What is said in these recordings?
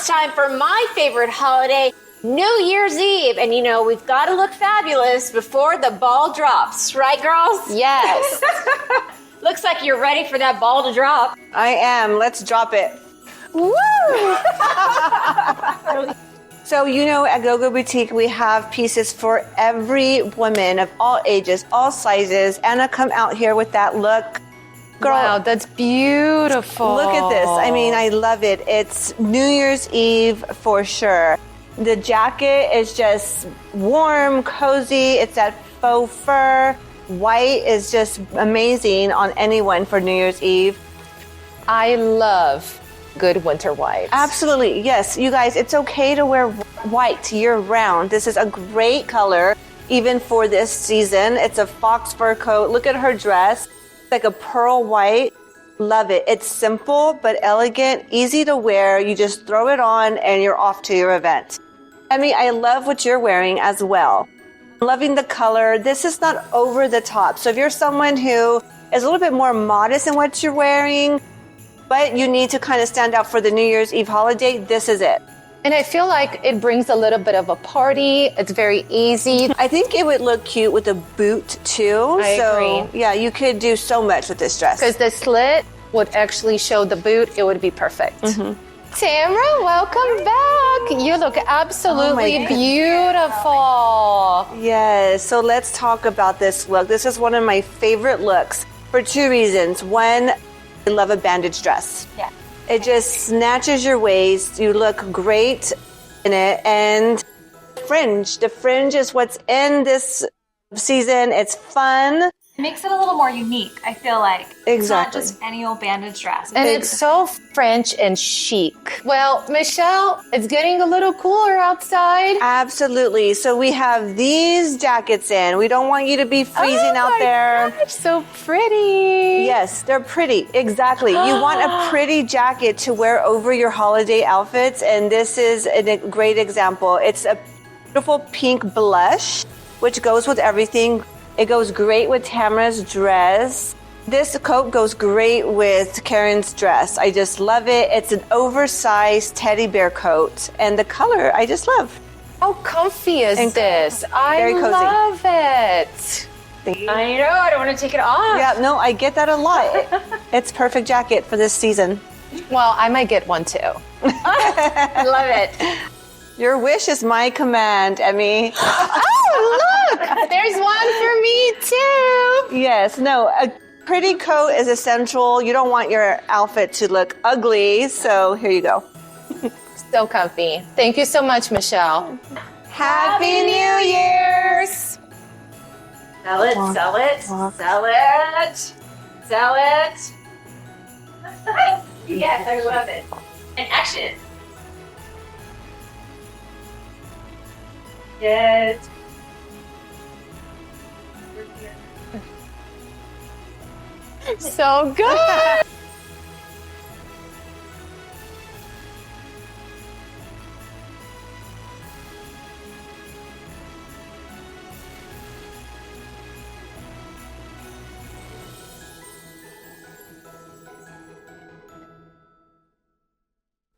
it's time for my favorite holiday, New Year's Eve. And we've got to look fabulous before the ball drops. Right, girls? Yes. Looks like you're ready for that ball to drop. I am. Let's drop it. Woo! So, at GoGo Boutique, we have pieces for every woman of all ages, all sizes. Anna, come out here with that look. Girl, wow, that's beautiful. Look at this. I mean, I love it. It's New Year's Eve for sure. The jacket is just warm, cozy. It's that faux fur. White is just amazing on anyone for New Year's Eve. I love good winter white. Absolutely. Yes. You guys, it's okay to wear white year round. This is a great color, even for this season. It's a fox fur coat. Look at her dress. It's like a pearl white. Love it. It's simple, but elegant, easy to wear. You just throw it on and you're off to your event. Emmy, I love what you're wearing as well. Loving the color. This is not over the top. So if you're someone who is a little bit more modest in what you're wearing, but you need to kind of stand out for the New Year's Eve holiday, this is it. And I feel like it brings a little bit of a party. It's very easy. I think it would look cute with a boot too. I agree. Yeah, you could do so much with this dress. Because the slit would actually show the boot. It would be perfect. Mm-hmm. Tamara, welcome back. You look absolutely beautiful. Yes, so let's talk about this look. This is one of my favorite looks for two reasons. One, I love a bandage dress. Yeah. It just snatches your waist. You look great in it. And fringe. The fringe is what's in this season. It's fun. It makes it a little more unique, I feel like. Exactly. It's not just any old bandage dress. And it's so French and chic. Well, Michelle, it's getting a little cooler outside. Absolutely. So we have these jackets in. We don't want you to be freezing out there. Gosh, so pretty. Yes, they're pretty. Exactly. You want a pretty jacket to wear over your holiday outfits, and this is a great example. It's a beautiful pink blush, which goes with everything. It goes great with Tamara's dress. This coat goes great with Karen's dress. I just love it. It's an oversized teddy bear coat, and the color I just love. How comfy is this? I Very cozy. love it. I know. I don't want to take it off. Yeah, no, I get that a lot. It's perfect jacket for this season. Well, I might get one too. Love it. Your wish is my command, Emmy. Oh, look! There's one for me too. Yes, no, a pretty coat is essential. You don't want your outfit to look ugly, so here you go. So comfy. Thank you so much, Michelle. Happy New Year's! Sell it, sell it, sell it, sell it. Yes, I love it. And action. Yes. So good.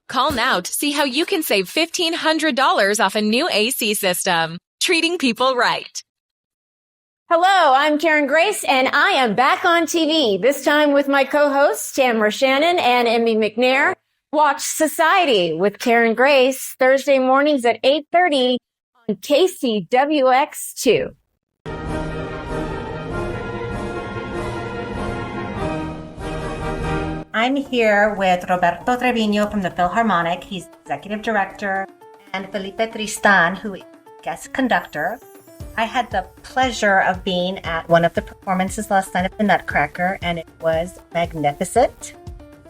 Call now to see how you can save $1,500 off a new AC system. Treating people right. Hello, I'm Karen Grace, and I am back on TV, this time with my co-hosts, Tamara Shannon and Emmy McNair. Watch Society with Karen Grace, Thursday mornings at 8:30 on KCWX2. I'm here with Roberto Trevino from the Philharmonic. He's executive director, and Felipe Tristan, who is guest conductor. I had the pleasure of being at one of the performances last night at the Nutcracker, and it was magnificent.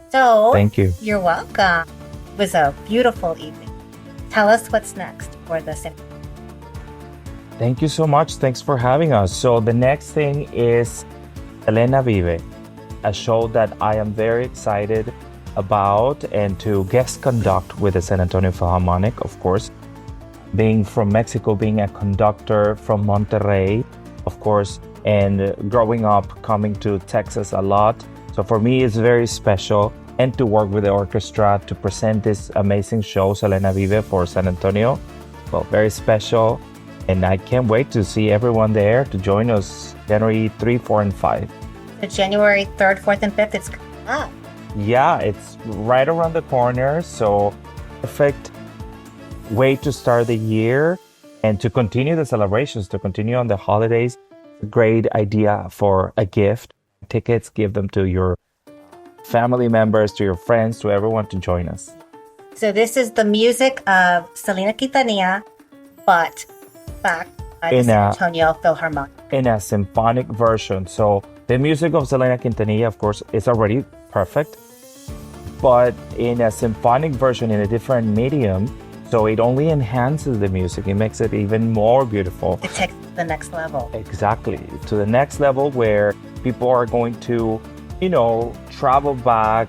So, thank you. You're welcome. It was a beautiful evening. Tell us what's next for the symphony. Thank you so much. Thanks for having us. So the next thing is Selena Vive, a show that I am very excited about and to guest conduct with the San Antonio Philharmonic, of course. Being from Mexico, being a conductor from Monterrey, of course, and growing up coming to Texas a lot. So for me, it's very special. and to work with the orchestra to present this amazing show, Selena Vive, for San Antonio. Well, very special. And I can't wait to see everyone there to join us January 3, 4, and 5. So January 3rd, 4th, and 5th, it's coming up. Yeah, it's right around the corner. So perfect way to start the year and to continue the celebrations, to continue on the holidays. A great idea for a gift. Tickets, give them to your family members, to your friends, to everyone to join us. So this is the music of Selena Quintanilla, but back by the San Antonio Philharmonic. In a symphonic version. So the music of Selena Quintanilla, of course, is already perfect, but in a symphonic version, in a different medium, so it only enhances the music. It makes it even more beautiful. It takes it to the next level. Exactly. To the next level where people are going to, travel back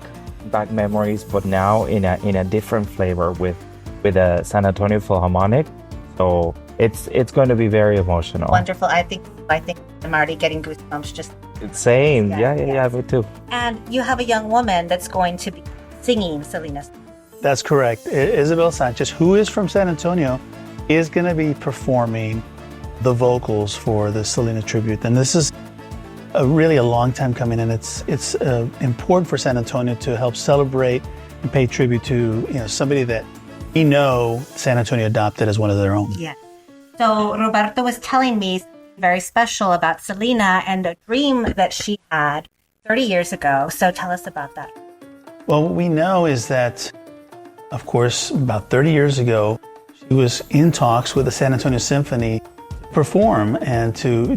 memories, but now in a different flavor with the San Antonio Philharmonic. So it's going to be very emotional. Wonderful. I think I'm already getting goosebumps just. Same. Yeah, me too. And you have a young woman that's going to be singing Selena's. That's correct. Isabel Sanchez, who is from San Antonio, is going to be performing the vocals for the Selena tribute. And this is really a long time coming, and it's important for San Antonio to help celebrate and pay tribute to somebody that we know San Antonio adopted as one of their own. Yeah. So Roberto was telling me very special about Selena and a dream that she had 30 years ago. So tell us about that. Well, what we know is that, of course, about 30 years ago, she was in talks with the San Antonio Symphony to perform and to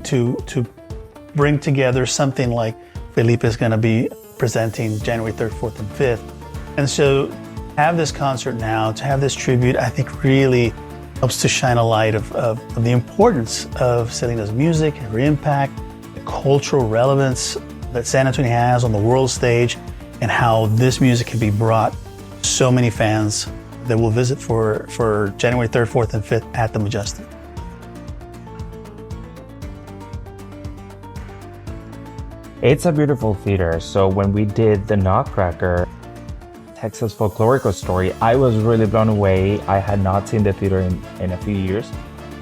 bring together something like Felipe is going to be presenting January 3rd, 4th, and 5th. And so to have this concert now, to have this tribute, I think really helps to shine a light of the importance of Selena's music, her impact, the cultural relevance that San Antonio has on the world stage, and how this music can be brought to so many fans that will visit for January 3rd, 4th, and 5th at the Majestic. It's a beautiful theater. So when we did the Nutcracker, Texas Folklorico Story, I was really blown away. I had not seen the theater in a few years.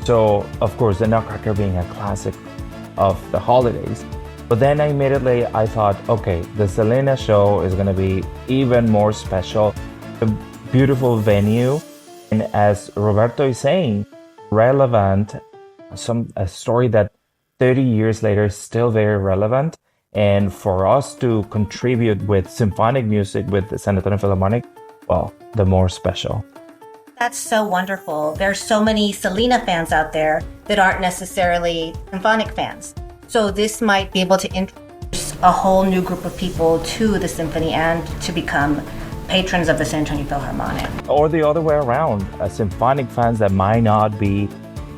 So, of course, the Nutcracker being a classic of the holidays. But then immediately I thought, okay, the Selena show is going to be even more special. A beautiful venue. And as Roberto is saying, relevant, a story that 30 years later is still very relevant. And for us to contribute with symphonic music with the San Antonio Philharmonic, well, the more special. That's so wonderful. There's so many Selena fans out there that aren't necessarily symphonic fans. So this might be able to introduce a whole new group of people to the symphony and to become patrons of the San Antonio Philharmonic. Or the other way around, symphonic fans that might not be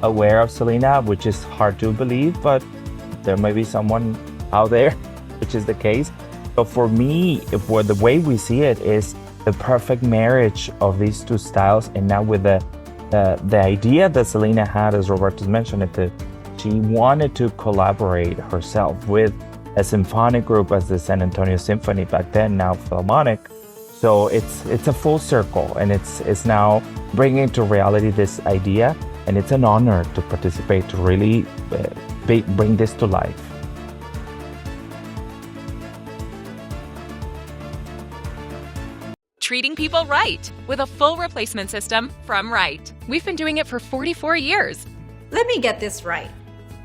aware of Selena, which is hard to believe, but there may be someone out there, which is the case. So for me, the way we see it is the perfect marriage of these two styles. And now with the idea that Selena had, as Roberto mentioned it, she wanted to collaborate herself with a symphonic group as the San Antonio Symphony back then, now Philharmonic. So it's a full circle, and it's now bringing to reality this idea, and it's an honor to participate, to really bring this to life. Treating people right with a full replacement system from Right. We've been doing it for 44 years. Let me get this right.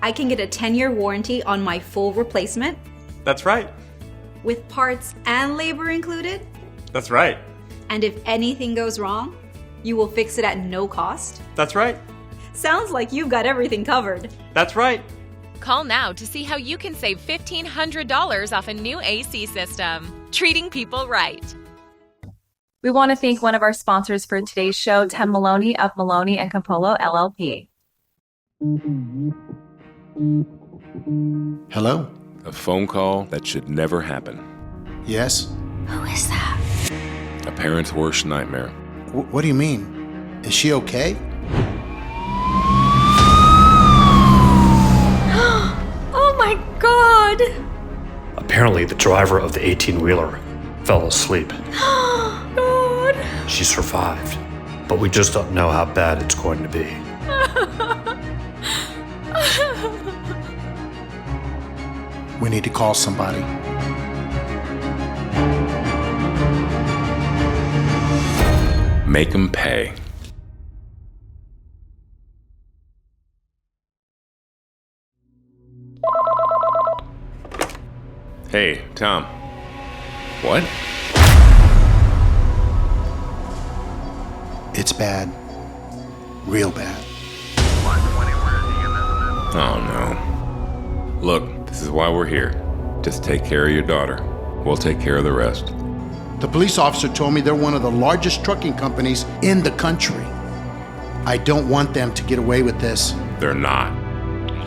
I can get a 10-year warranty on my full replacement? That's right. With parts and labor included? That's right. And if anything goes wrong, you will fix it at no cost? That's right. Sounds like you've got everything covered. That's right. Call now to see how you can save $1,500 off a new AC system. Treating people right. We want to thank one of our sponsors for today's show, Tim Maloney of Maloney & Campolo, LLP. Hello? A phone call that should never happen. Yes? Who is that? A parent's worst nightmare. What do you mean? Is she okay? Oh my God! Apparently, the driver of the 18-wheeler fell asleep. God. She survived, but we just don't know how bad it's going to be. We need to call somebody. Make 'em pay. Hey, Tom. What? It's bad. Real bad. Oh no. Look, this is why we're here. Just take care of your daughter. We'll take care of the rest. The police officer told me they're one of the largest trucking companies in the country. I don't want them to get away with this. They're not.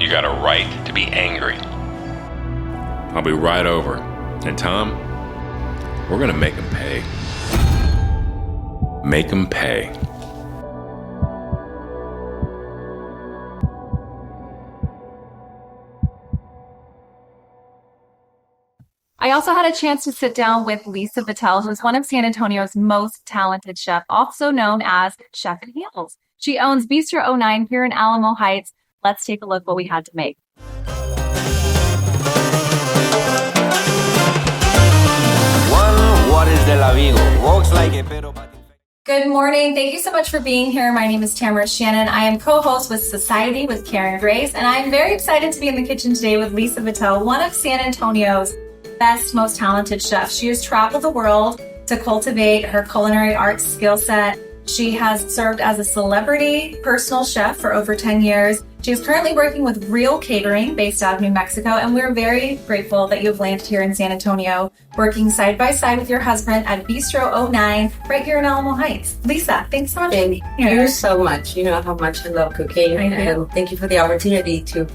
You got a right to be angry. I'll be right over. And Tom, we're gonna make 'em pay. Make 'em pay. I also had a chance to sit down with Lisa Vitale, who's one of San Antonio's most talented chefs, also known as Chef in Heels. She owns Bistro 09 here in Alamo Heights. Let's take a look what we had to make. Good morning. Thank you so much for being here. My name is Tamara Shannon. I am co-host with Society with Karen Grace, and I'm very excited to be in the kitchen today with Lisa Vitale, one of San Antonio's best, most talented chefs. She has traveled the world to cultivate her culinary arts skill set. She has served as a celebrity personal chef for over 10 years. She is currently working with Real Catering based out of New Mexico, and we're very grateful that you've landed here in San Antonio, working side by side with your husband at Bistro 09 right here in Alamo Heights. Lisa, thanks so much. Thank you so much. You know how much I love cooking, and thank you for the opportunity to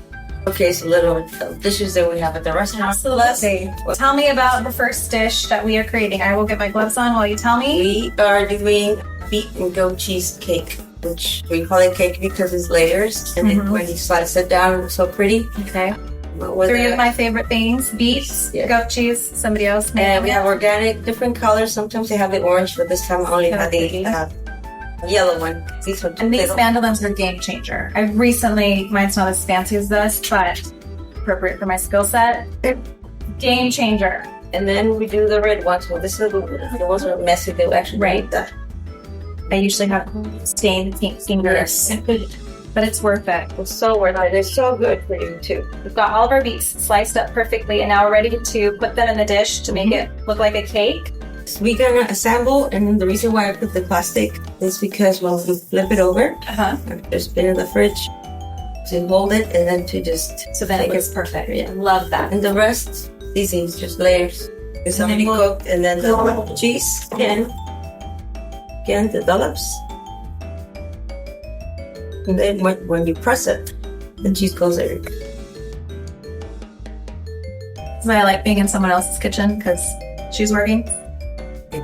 showcase a little dishes that we have at the restaurant. Absolutely. Tell me about the first dish that we are creating. I will get my gloves on while you tell me. We are doing beet and goat cheese cake, which we call it cake because it's layers, and then when you slice it down, it's so pretty. Okay. Three of my favorite things: beet, goat cheese. Somebody else. And we have organic, different colors. Sometimes they have the orange, but this time I only have the yellow one. These mandolins are game changer. I recently, mine's not as fancy as this, but appropriate for my skill set. Game changer. And then we do the red ones. So this is the ones that are messy. They actually do that. I usually have stained pink fingers, but it's worth it. It's so worth it. They're so good for you too. We've got all of our beets sliced up perfectly, and now we're ready to put them in the dish to make it look like a cake. We're gonna assemble, and the reason why I put the plastic is because when we flip it over, just been in the fridge to hold it, and then to just so then it looks perfect. Yeah, love that. And the rest, easy, it's just layers. It's already cooked, and then the cheese again develops, and then when you press it, the cheese goes everywhere. That's why I like being in someone else's kitchen, because she's working.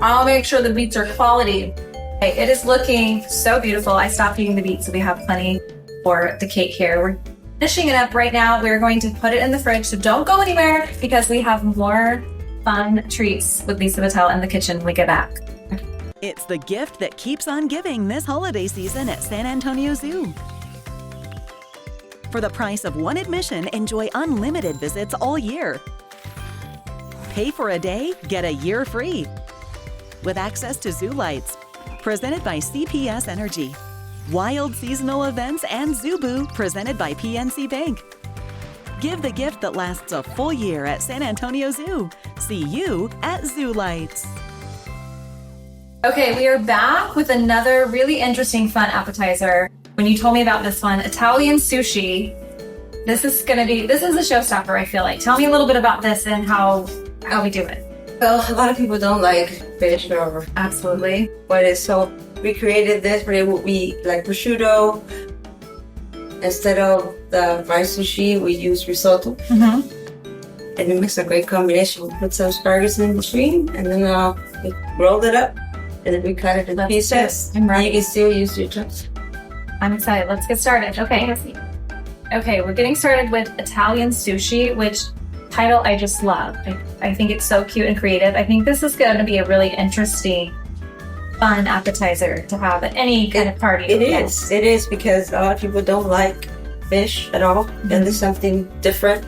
I'll make sure the beets are quality. Okay, it is looking so beautiful. I stopped eating the beets, so we have plenty for the cake here. We're finishing it up right now. We're going to put it in the fridge, so don't go anywhere because we have more fun treats with Lisa Vitale in the kitchen when we get back. It's the gift that keeps on giving this holiday season at San Antonio Zoo. For the price of one admission, enjoy unlimited visits all year. Pay for a day, get a year free. With access to Zoo Lights, presented by CPS Energy. Wild seasonal events and Zubu, presented by PNC Bank. Give the gift that lasts a full year at San Antonio Zoo. See you at Zoo Lights. Okay, we are back with another really interesting, fun appetizer. When you told me about this one, Italian sushi, this is a showstopper, I feel like. Tell me a little bit about this and how we do it. Well, a lot of people don't like fish or absolutely, but so we created this, but it would be like prosciutto. Instead of the rice sushi, we use risotto. And it makes a great combination. We put some asparagus in between, and then we rolled it up, and then we cut it in pieces. You can still use your chops. I'm excited. Let's get started. Okay, we're getting started with Italian sushi, which title I just love. I think it's so cute and creative. I think this is going to be a really interesting, fun appetizer to have at any kind of party. It is because a lot of people don't like fish at all, and there's something different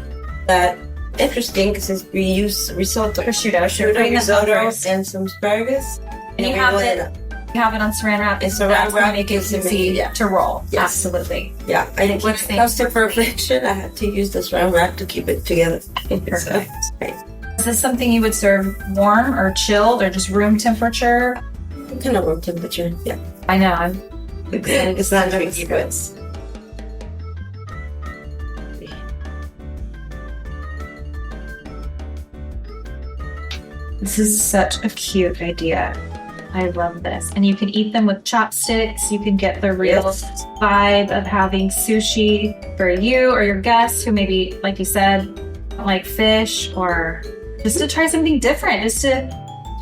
that interesting because we use risotto, prosciutto, risotto, and some asparagus. And you have it on saran wrap. And saran wrap make it easy to roll. Yes. Absolutely. Yeah, I think when it comes to perfection, I have to use the saran wrap to keep it together. Perfect. Is this something you would serve warm or chilled or just room temperature? Kind of room temperature. Yeah, I know. It's not tricky, but. This is such a cute idea. I love this. And you can eat them with chopsticks. You can get the real vibe of having sushi for you or your guests who maybe, like you said, don't like fish, or just to try something different, just to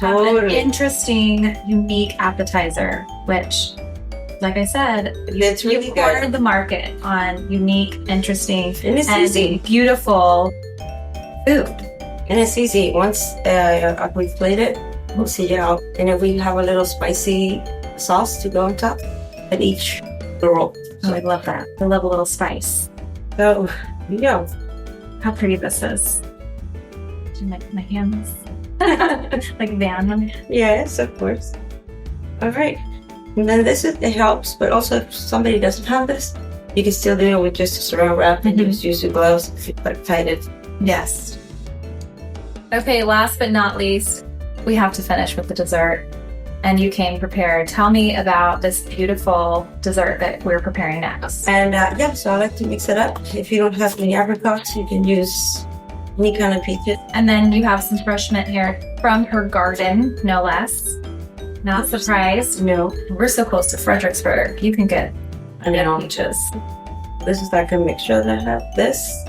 have an interesting, unique appetizer, which, like I said, you've cornered the market on unique, interesting, and easy, beautiful food. And it's easy. Once we've played it, we'll see you out. And if we have a little spicy sauce to go on top at each roll. Oh, I love that. I love a little spice. So, here you go. How pretty this is. Do you like my hands? Like Van. Yes, of course. All right. And then it helps, but also if somebody doesn't have this, you can still do it with just a saran wrap and just use your gloves if you tight it. Yes. Okay, last but not least, we have to finish with the dessert. And you came prepared. Tell me about this beautiful dessert that we're preparing next. And so I like to mix it up. If you don't have any apricots, you can use any kind of peaches. And then you have some fresh mint here from her garden, no less. Not surprised. No. We're so close to Fredericksburg. You can get peaches. This is like a mixture that I have this.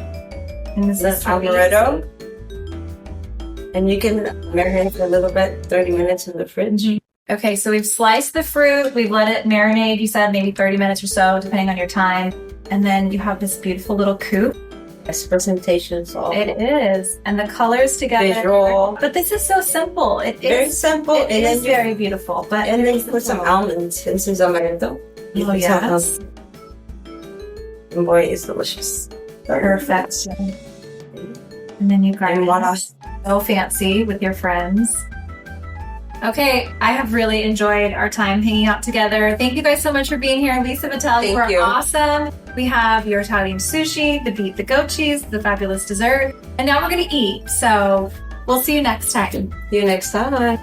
And this is amaretto. And you can marinate for a little bit, 30 minutes in the fridge. Okay, so we've sliced the fruit. We've let it marinate, you said maybe 30 minutes or so, depending on your time. And then you have this beautiful little coupe. Yes, presentation. It is. And the colors together. Visual. But this is so simple. Very simple. It is very beautiful. But and then you put some almonds. This is amaretto. Oh, yes. And boy, it's delicious. Perfect. And then you grind so fancy with your friends. Okay, I have really enjoyed our time hanging out together. Thank you guys so much for being here. Lisa Vitale, you are awesome. We have your Italian sushi, the beef, the goat cheese, the fabulous dessert, and now we're gonna eat. So we'll see you next time. See you next time.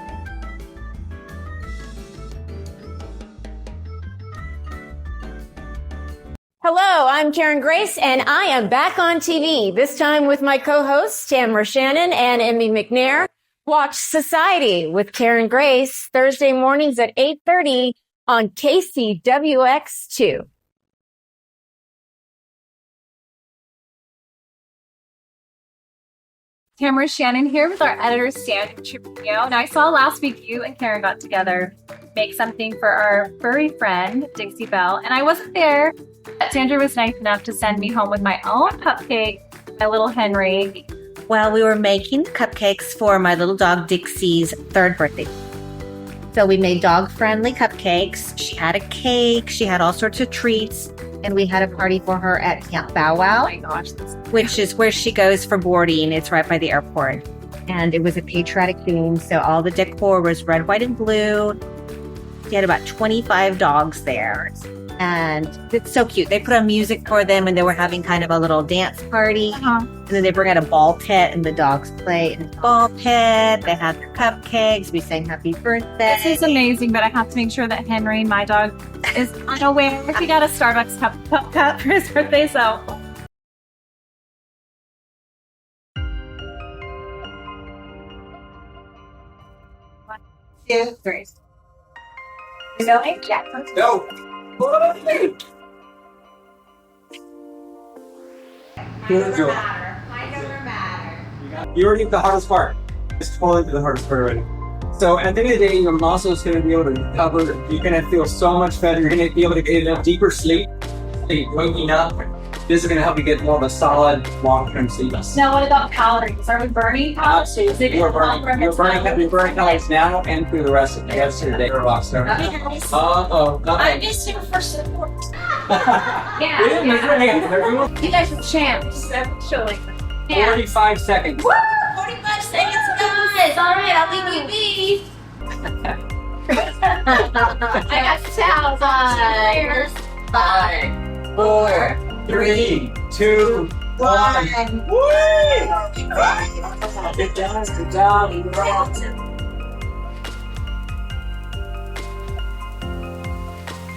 Hello, I'm Karen Grace, and I am back on TV, this time with my co-hosts, Tamara Shannon and Emmy McNair. Watch Society with Karen Grace Thursday mornings at 8:30 on KCWX2. Tamara Shannon here with our editor, Stan Trujillo. Now, I saw last week you and Karen got together to make something for our furry friend, Dixie Belle, and I wasn't there. But Sandra was nice enough to send me home with my own cupcake, my little Henry. Well, we were making cupcakes for my little dog Dixie's 3rd birthday. So we made dog-friendly cupcakes. She had a cake. She had all sorts of treats. And we had a party for her at Camp Bow Wow, Oh my gosh, which is where she goes for boarding. It's right by the airport. And it was a patriotic theme. So all the decor was red, white, and blue. She had about 25 dogs there. And it's so cute. They put on music for them, and they were having kind of a little dance party. And then they bring out a ball pit, and the dogs play in the ball pit. They had their cupcakes. We sang happy birthday. This is amazing, but I have to make sure that Henry, my dog, is unaware. He got a Starbucks cup for his birthday, so. Yeah, great. You going? Yeah. No. Good job. You already did the hardest part. It's totally the hardest part already. So at the end of the day, your muscles going to be able to recover. You're going to feel so much better. You're going to be able to get a deeper sleep, waking up, This is going to help you get more of a solid, long-term sleep. Now, what about calories? Are we burning calories? Absolutely. You're burning calories now and through the rest of the day. You're a rock star. I'm just here for support. Yeah. You guys are champs. Actually. 45 seconds. Woo! 45 seconds, guys. All right, I'll leave you be. I got towels on. 5, 4, 3, 2, 1. Get down, get down.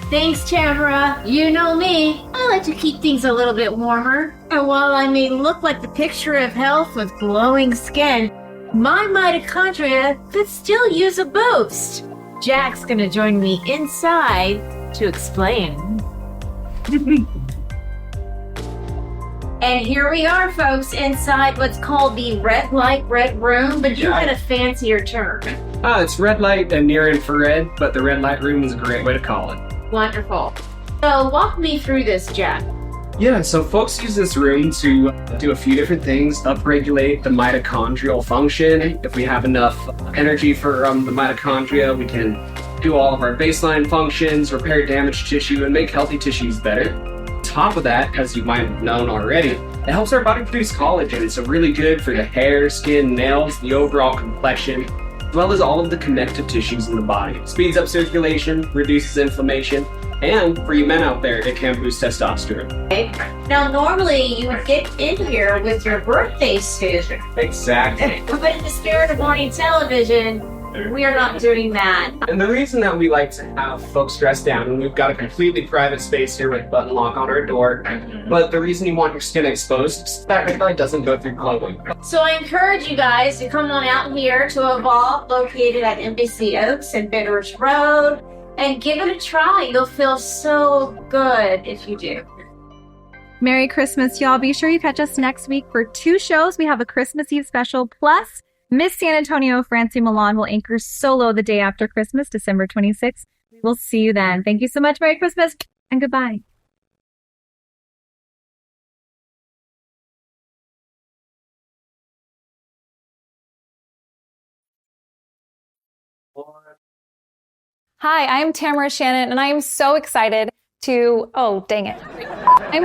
Thanks, Tamara. You know me. I like to keep things a little bit warmer. And while I may look like the picture of health with glowing skin, my mitochondria could still use a boost. Jack's gonna join me inside to explain. And here we are, folks, inside what's called the red light red room, but you had a fancier term. It's red light and near infrared, but the red light room is a great way to call it. Wonderful. So walk me through this, Jack. Yeah, so folks use this room to do a few different things, upregulate the mitochondrial function. If we have enough energy for the mitochondria, we can do all of our baseline functions, repair damaged tissue, and make healthy tissues better. On top of that, as you might have known already, it helps our body produce collagen. It's really good for the hair, skin, nails, the overall complexion, as well as all of the connective tissues in the body. It speeds up circulation, reduces inflammation, and for you men out there, it can boost testosterone. Okay. Now, normally you would get in here with your birthday suit. Exactly. But in the spirit of morning television, we are not doing that. And the reason that we like to have folks dress down, and we've got a completely private space here with button lock on our door, but the reason you want your skin exposed is that red light doesn't go through clothing. So I encourage you guys to come on out here to Evolve, located at Embassy Oaks and Bitters Road, and give it a try. You'll feel so good if you do. Merry Christmas, y'all. Be sure you catch us next week for 2 shows. We have a Christmas Eve special, plus Miss San Antonio, Francie Milan, will anchor solo the day after Christmas, December 26th. We'll see you then. Thank you so much. Merry Christmas and goodbye. Hi, I'm Tamara Shannon, and I am so excited I'm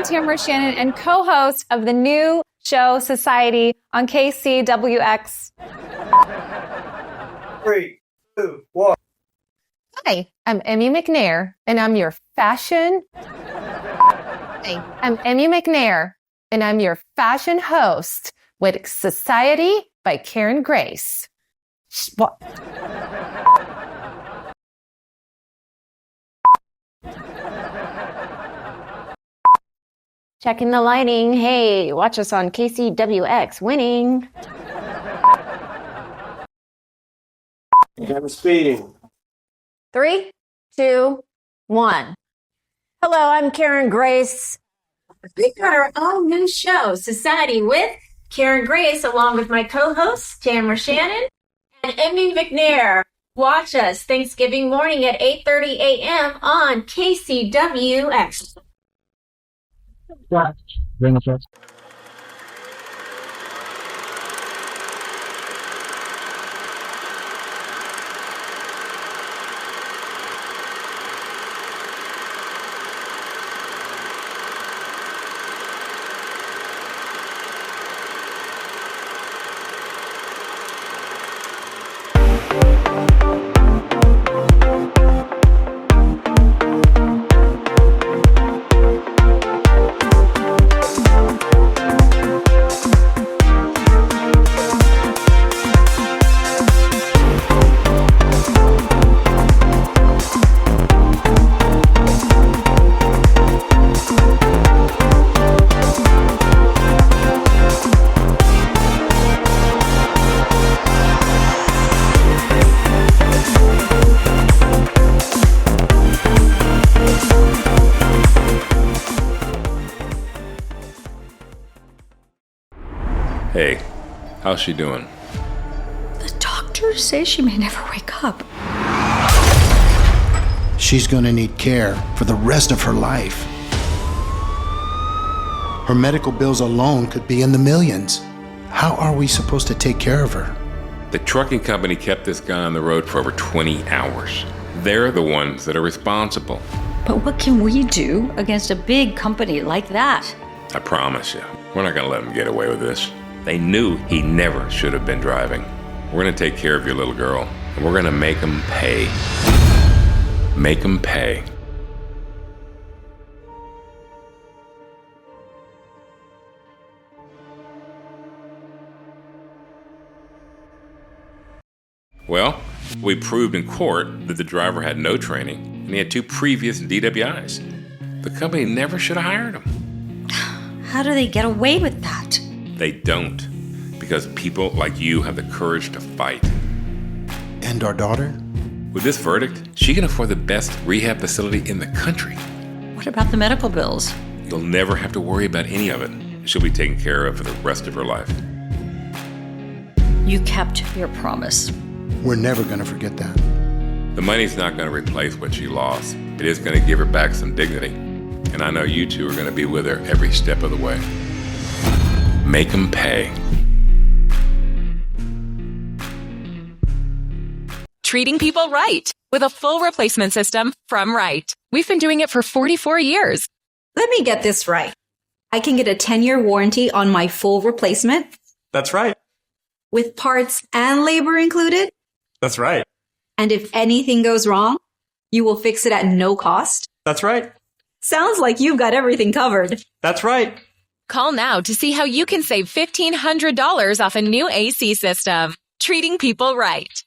Tamara Shannon and co-host of the new show Society on KCWX. 3, 2, 1. Hi, I'm Emmy McNair, and I'm your fashion. Hi, I'm Emmy McNair, and I'm your fashion host with Society by Karen Grace. What? Checking the lighting. Hey, watch us on KCWX winning. I'm speeding. 3, 2, 1. Hello, I'm Karen Grace. We've got our own new show, Society with Karen Grace, along with my co-hosts, Tamara Shannon and Emmy McNair. Watch us Thanksgiving morning at 8:30 a.m. on KCWX. Bring us up. Hey, how's she doing? The doctors say she may never wake up. She's going to need care for the rest of her life. Her medical bills alone could be in the millions. How are we supposed to take care of her? The trucking company kept this guy on the road for over 20 hours. They're the ones that are responsible. But what can we do against a big company like that? I promise you, we're not gonna let him get away with this. They knew he never should have been driving. We're gonna take care of your little girl, and we're gonna make him pay. Make him pay. Well, we proved in court that the driver had no training and he had 2 previous DWIs. The company never should have hired him. How do they get away with that? They don't, because people like you have the courage to fight. And our daughter? With this verdict, she can afford the best rehab facility in the country. What about the medical bills? You'll never have to worry about any of it. She'll be taken care of for the rest of her life. You kept your promise. We're never going to forget that. The money's not going to replace what she lost. It is going to give her back some dignity. And I know you two are going to be with her every step of the way. Make them pay. Treating people right with a full replacement system from Right. We've been doing it for 44 years. Let me get this right. I can get a 10-year warranty on my full replacement? That's right. With parts and labor included? That's right. And if anything goes wrong, you will fix it at no cost? That's right. Sounds like you've got everything covered. That's right. Call now to see how you can save $1,500 off a new AC system. Treating people right.